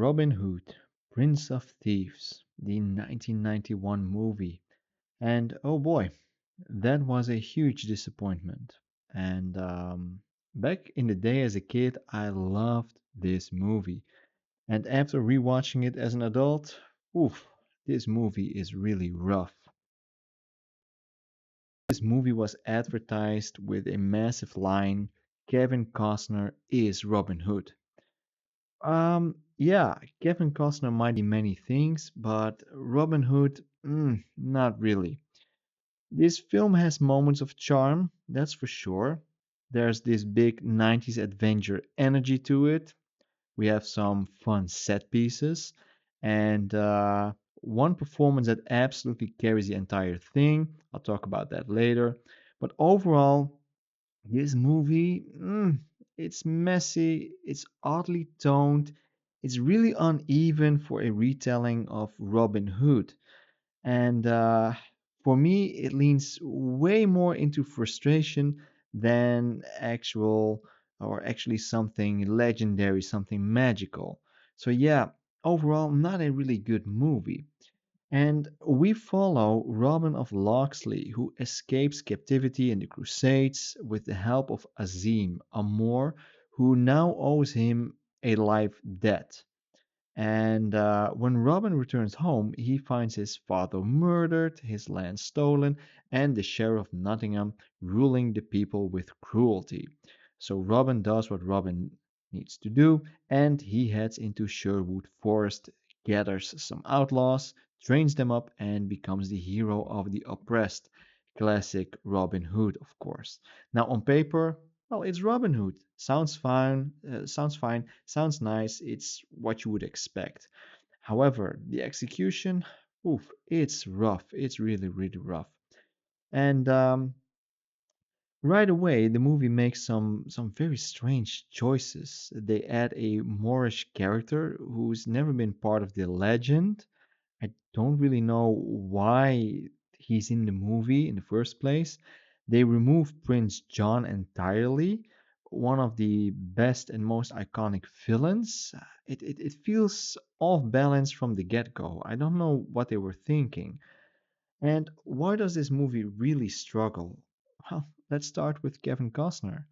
Robin Hood, Prince of Thieves, the 1991 movie. And oh boy, that was a huge disappointment. And back in the day as a kid, I loved this movie. And after rewatching it as an adult, oof, this movie is really rough. This movie was advertised with a massive line: Kevin Costner is Robin Hood. Yeah, Kevin Costner might be many things, but Robin Hood, not really. This film has moments of charm, that's for sure. There's this big 90s adventure energy to it. We have some fun set pieces, and one performance that absolutely carries the entire thing. I'll talk about that later. But overall, this movie, it's messy, it's oddly toned, it's really uneven for a retelling of Robin Hood. And for me, it leans way more into frustration than actually something legendary, something magical. So, yeah, overall, not a really good movie. And we follow Robin of Locksley, who escapes captivity in the Crusades with the help of Azim, a Moor who now owes him a life debt. And when Robin returns home, he finds his father murdered, his land stolen, and the Sheriff of Nottingham ruling the people with cruelty. So Robin does what Robin needs to do, and he heads into Sherwood Forest, gathers some outlaws, trains them up, and becomes the hero of the oppressed. Classic Robin Hood, of course. Now, on paper, well, it's Robin Hood. Sounds nice. It's what you would expect. However, the execution, oof, it's rough. It's really, really rough. And right away, the movie makes some very strange choices. They add a Moorish character who's never been part of the legend. I don't really know why he's in the movie in the first place. They remove Prince John entirely, one of the best and most iconic villains. It feels off balance from the get go. I don't know what they were thinking. And why does this movie really struggle? Well, let's start with Kevin Costner.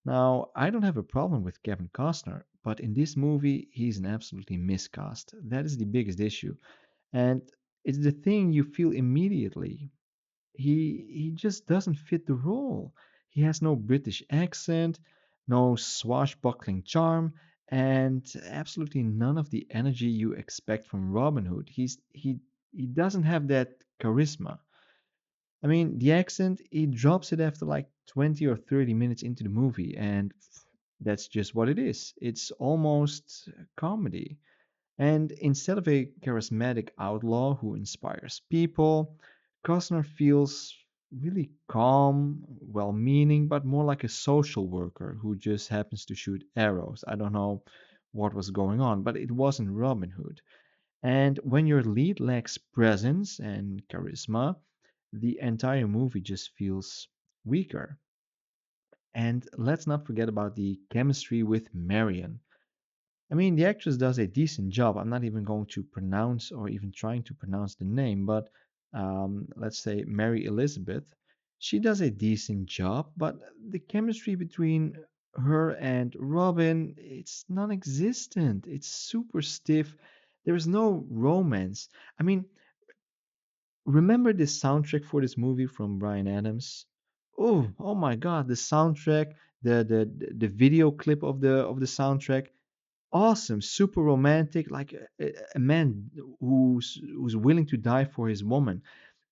Now, I don't have a problem with Kevin Costner, but in this movie, he's an absolutely miscast. That is the biggest issue. And it's the thing you feel immediately. He just doesn't fit the role. He has no British accent, no swashbuckling charm, and absolutely none of the energy you expect from Robin Hood. He doesn't have that charisma. I mean, the accent, he drops it after like 20 or 30 minutes into the movie, and that's just what it is. It's almost comedy. And instead of a charismatic outlaw who inspires people, Costner feels really calm, well meaning, but more like a social worker who just happens to shoot arrows. I don't know what was going on, but it wasn't Robin Hood. And when your lead lacks presence and charisma, the entire movie just feels weaker. And let's not forget about the chemistry with Marion. I mean, the actress does a decent job. I'm not even going to pronounce or even trying to pronounce the name, but let's say Mary Elizabeth. She does a decent job, but the chemistry between her and Robin, it's non-existent. It's super stiff. There is no romance. I mean, remember the soundtrack for this movie from Brian Adams? Oh my God, the soundtrack, the video clip of the soundtrack, awesome, super romantic, like a man who's willing to die for his woman.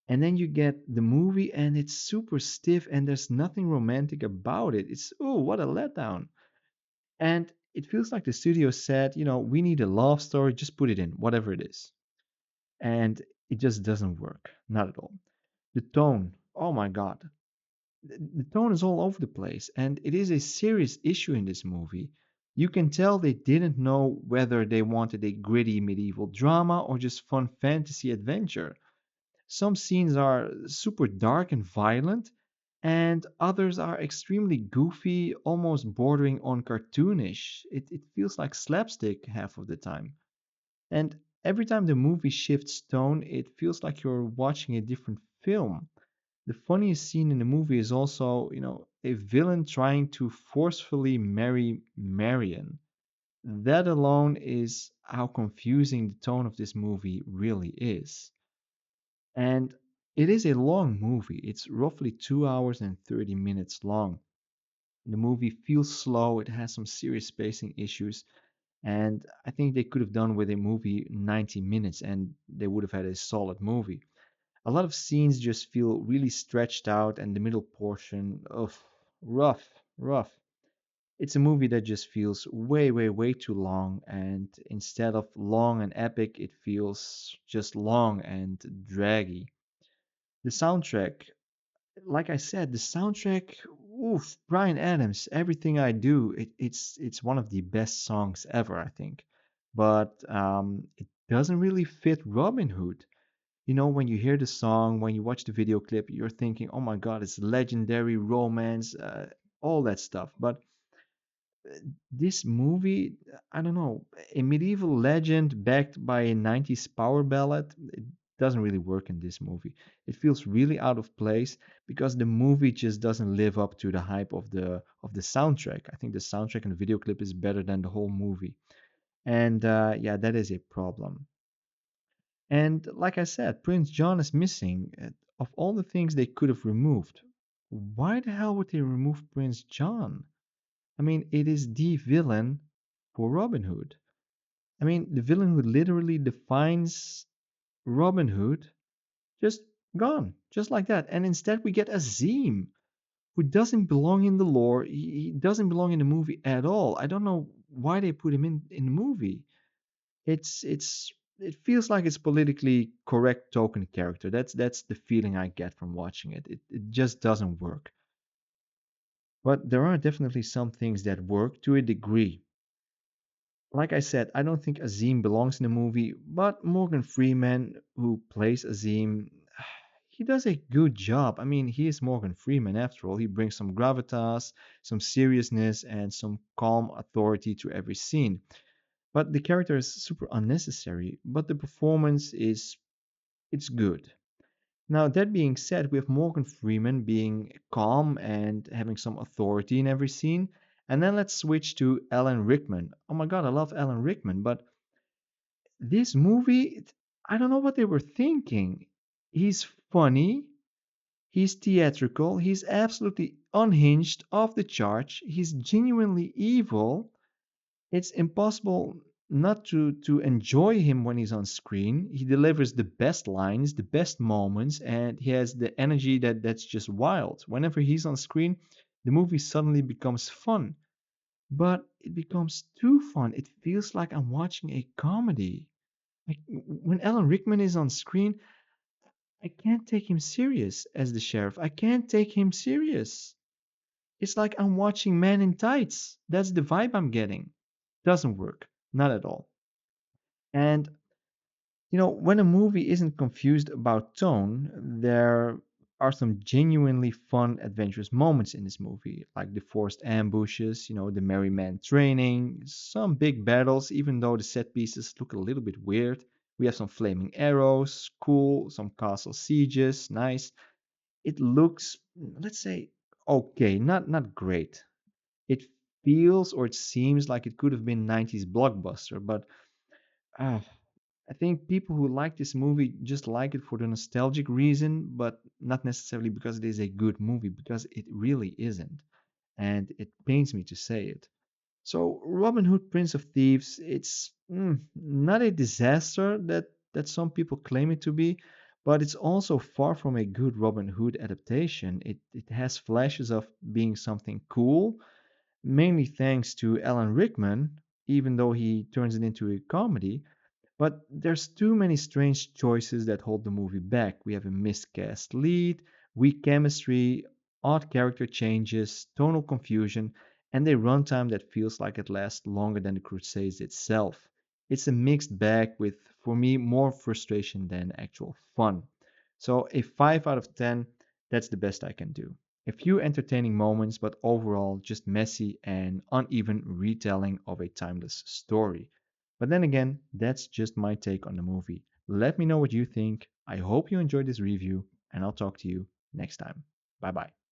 And then you get the movie and it's super stiff and there's nothing romantic about it. It's what a letdown. And it feels like the studio said, we need a love story, just put it in, whatever it is. And it just doesn't work, not at all. The tone, oh my god, the tone is all over the place, and it is a serious issue in this movie. You can tell they didn't know whether they wanted a gritty medieval drama or just fun fantasy adventure. Some scenes are super dark and violent, and others are extremely goofy, almost bordering on cartoonish. It feels like slapstick half of the time. And every time the movie shifts tone, it feels like you're watching a different film. The funniest scene in the movie is also, a villain trying to forcefully marry Marion. That alone is how confusing the tone of this movie really is. And it is a long movie. It's roughly 2 hours and 30 minutes long. The movie feels slow, it has some serious spacing issues, and I think they could have done with a movie 90 minutes and they would have had a solid movie. A lot of scenes just feel really stretched out, and the middle portion, of rough, rough. It's a movie that just feels way, way, way too long, and instead of long and epic, it feels just long and draggy. The soundtrack, like I said, the soundtrack, oof, Brian Adams, Everything I Do, it's one of the best songs ever, I think. But it doesn't really fit Robin Hood. When you hear the song, when you watch the video clip, you're thinking, oh my God, it's legendary romance, all that stuff. But this movie, I don't know, a medieval legend backed by a 90s power ballad, it doesn't really work in this movie. It feels really out of place because the movie just doesn't live up to the hype of the soundtrack. I think the soundtrack and the video clip is better than the whole movie. And yeah, that is a problem. And like I said, Prince John is missing. Of all the things they could have removed, why the hell would they remove Prince John? I mean, it is the villain for Robin Hood. I mean, the villain who literally defines Robin Hood just gone, just like that. And instead, we get Azim, who doesn't belong in the lore. He doesn't belong in the movie at all. I don't know why they put him in the movie. It feels like it's politically correct token character. That's the feeling I get from watching it. It just doesn't work. But there are definitely some things that work to a degree. Like I said, I don't think Azim belongs in the movie, but Morgan Freeman, who plays Azim, he does a good job. I mean, he is Morgan Freeman after all. He brings some gravitas, some seriousness, and some calm authority to every scene. But the character is super unnecessary, but the performance is it's good. Now, that being said, we have Morgan Freeman being calm and having some authority in every scene. And then let's switch to Alan Rickman. Oh my god, I love Alan Rickman, but this movie, I don't know what they were thinking. He's funny, he's theatrical, he's absolutely unhinged, off the charts, he's genuinely evil. It's impossible not to enjoy him when he's on screen. He delivers the best lines, the best moments, and he has the energy that's just wild. Whenever he's on screen, the movie suddenly becomes fun, but it becomes too fun. It feels like I'm watching a comedy. Like when Alan Rickman is on screen, I can't take him serious as the sheriff. I can't take him serious. It's like I'm watching Man in Tights. That's the vibe I'm getting. Doesn't work. Not at all. And when a movie isn't confused about tone, there are some genuinely fun, adventurous moments in this movie, like the forced ambushes, the merry men training, some big battles, even though the set pieces look a little bit weird. We have some flaming arrows, cool, some castle sieges, nice. It looks, let's say, okay, not great. It feels or it seems like it could have been 90s blockbuster, but uh, I think people who like this movie just like it for the nostalgic reason, but not necessarily because it is a good movie, because it really isn't. And it pains me to say it. So, Robin Hood, Prince of Thieves, it's not a disaster that some people claim it to be, but it's also far from a good Robin Hood adaptation. It has flashes of being something cool, mainly thanks to Alan Rickman, even though he turns it into a comedy. But there's too many strange choices that hold the movie back. We have a miscast lead, weak chemistry, odd character changes, tonal confusion, and a runtime that feels like it lasts longer than the Crusades itself. It's a mixed bag with, for me, more frustration than actual fun. So a 5 out of 10, that's the best I can do. A few entertaining moments, but overall just messy and uneven retelling of a timeless story. But then again, that's just my take on the movie. Let me know what you think. I hope you enjoyed this review, and I'll talk to you next time. Bye bye.